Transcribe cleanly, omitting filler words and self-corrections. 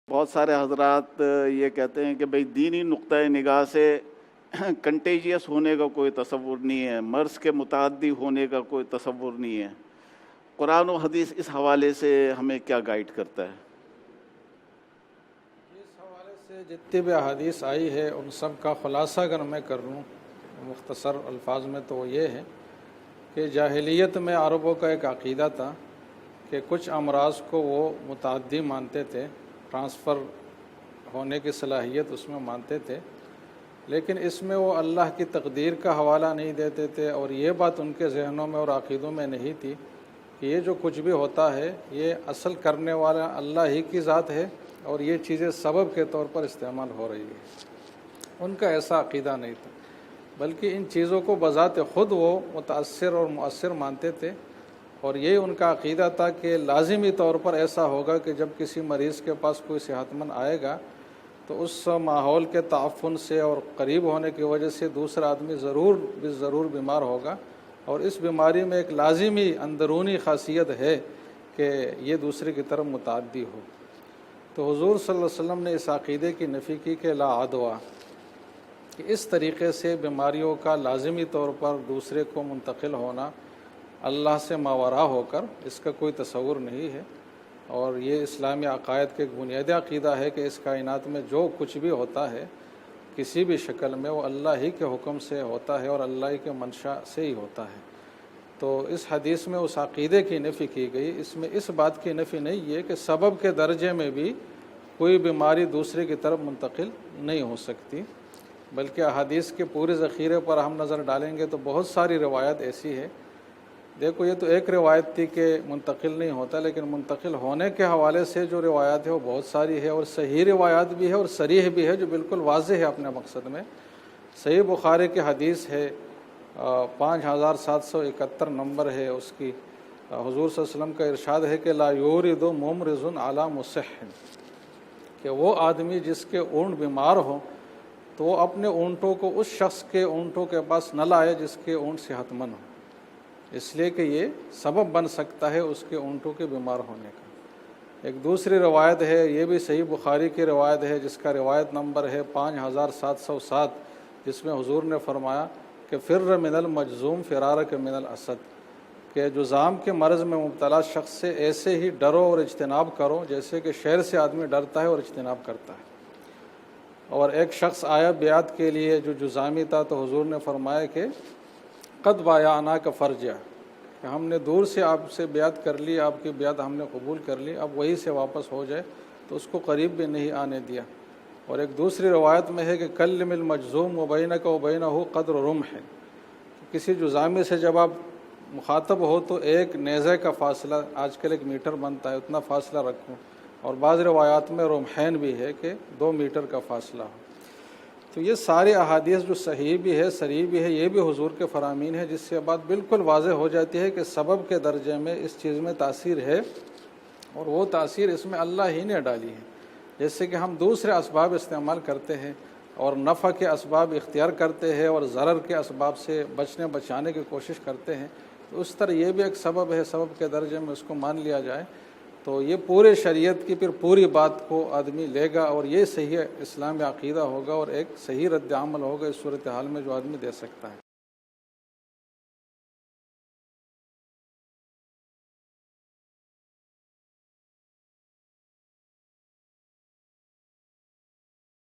بہت سارے حضرات یہ کہتے ہیں کہ بھئی دینی نقطۂ نگاہ سے کنٹیجیس ہونے کا کوئی تصور نہیں ہے، مرض کے متعدی ہونے کا کوئی تصور نہیں ہے۔ قرآن و حدیث اس حوالے سے ہمیں کیا گائیڈ کرتا ہے؟ اس حوالے سے جتنی بھی احادیث آئی ہے ان سب کا خلاصہ اگر میں کر لوں مختصر الفاظ میں تو وہ یہ ہے کہ جاہلیت میں عربوں کا ایک عقیدہ تھا کہ کچھ امراض کو وہ متعدی مانتے تھے، ٹرانسفر ہونے کی صلاحیت اس میں مانتے تھے، لیکن اس میں وہ اللہ کی تقدیر کا حوالہ نہیں دیتے تھے، اور یہ بات ان کے ذہنوں میں اور عقیدوں میں نہیں تھی کہ یہ جو کچھ بھی ہوتا ہے یہ اصل کرنے والا اللہ ہی کی ذات ہے اور یہ چیزیں سبب کے طور پر استعمال ہو رہی ہے۔ ان کا ایسا عقیدہ نہیں تھا، بلکہ ان چیزوں کو بذات خود وہ متاثر اور مؤثر مانتے تھے، اور یہ ان کا عقیدہ تھا کہ لازمی طور پر ایسا ہوگا کہ جب کسی مریض کے پاس کوئی صحت مند آئے گا تو اس ماحول کے تعفن سے اور قریب ہونے کی وجہ سے دوسرا آدمی ضرور بیمار ہوگا، اور اس بیماری میں ایک لازمی اندرونی خاصیت ہے کہ یہ دوسرے کی طرف متعدی ہو۔ تو حضور صلی اللہ علیہ وسلم نے اس عقیدے کی نفی کی کہ لا عدویٰ، کہ اس طریقے سے بیماریوں کا لازمی طور پر دوسرے کو منتقل ہونا اللہ سے ماوراء ہو کر اس کا کوئی تصور نہیں ہے، اور یہ اسلامی عقائد کے ایک بنیادی عقیدہ ہے کہ اس کائنات میں جو کچھ بھی ہوتا ہے کسی بھی شکل میں وہ اللہ ہی کے حکم سے ہوتا ہے اور اللہ ہی کے منشا سے ہی ہوتا ہے۔ تو اس حدیث میں اس عقیدے کی نفی کی گئی، اس میں اس بات کی نفی نہیں ہے کہ سبب کے درجے میں بھی کوئی بیماری دوسرے کی طرف منتقل نہیں ہو سکتی، بلکہ احادیث کے پورے ذخیرے پر ہم نظر ڈالیں گے تو بہت ساری روایت ایسی ہے۔ دیکھو یہ تو ایک روایت تھی کہ منتقل نہیں ہوتا، لیکن منتقل ہونے کے حوالے سے جو روایات ہے وہ بہت ساری ہے، اور صحیح روایات بھی ہے اور صریح بھی ہے جو بالکل واضح ہے اپنے مقصد میں۔ صحیح بخاری کی حدیث ہے 5771 نمبر ہے اس کی، حضور صلی اللہ علیہ وسلم کا ارشاد ہے کہ لا یورد ممرض علی مصح، کہ وہ آدمی جس کے اونٹ بیمار ہوں تو وہ اپنے اونٹوں کو اس شخص کے اونٹوں کے پاس نہ لائے جس کے اونٹ صحت مند ہوں، اس لیے کہ یہ سبب بن سکتا ہے اس کے اونٹوں کے بیمار ہونے کا۔ ایک دوسری روایت ہے، یہ بھی صحیح بخاری کی روایت ہے، جس کا روایت نمبر ہے 5707، جس میں حضور نے فرمایا کہ فر من المجذوم فرارک من الاسد، کہ جذام کے مرض میں مبتلا شخص سے ایسے ہی ڈرو اور اجتناب کرو جیسے کہ شیر سے آدمی ڈرتا ہے اور اجتناب کرتا ہے۔ اور ایک شخص آیا بیعت کے لیے جو جذامی تھا، تو حضور نے فرمایا کہ قد بایعناک فرجع، کہ ہم نے دور سے آپ سے بیعت کر لی، آپ کی بیعت ہم نے قبول کر لی، اب وہی سے واپس ہو جائے، تو اس کو قریب بھی نہیں آنے دیا۔ اور ایک دوسری روایت میں ہے کہ کلم المجذوم وبینک وبینہ قدر رمح، کسی جذامی سے جب آپ مخاطب ہو تو ایک نیزے کا فاصلہ، آج کل 1 میٹر بنتا ہے، اتنا فاصلہ رکھوں، اور بعض روایات میں رمحین بھی ہے کہ 2 میٹر کا فاصلہ ہو۔ تو یہ سارے احادیث جو صحیح بھی ہے صریح بھی ہے، یہ بھی حضور کے فرامین ہے، جس سے بات بالکل واضح ہو جاتی ہے کہ سبب کے درجے میں اس چیز میں تاثیر ہے، اور وہ تاثیر اس میں اللہ ہی نے ڈالی ہے۔ جیسے کہ ہم دوسرے اسباب استعمال کرتے ہیں اور نفع کے اسباب اختیار کرتے ہیں اور ضرر کے اسباب سے بچانے کی کوشش کرتے ہیں، تو اس طرح یہ بھی ایک سبب ہے، سبب کے درجے میں اس کو مان لیا جائے تو یہ پورے شریعت کی پھر پوری بات کو آدمی لے گا، اور یہ صحیح اسلامی عقیدہ ہوگا اور ایک صحیح رد عمل ہوگا اس صورتحال میں جو آدمی دے سکتا ہے۔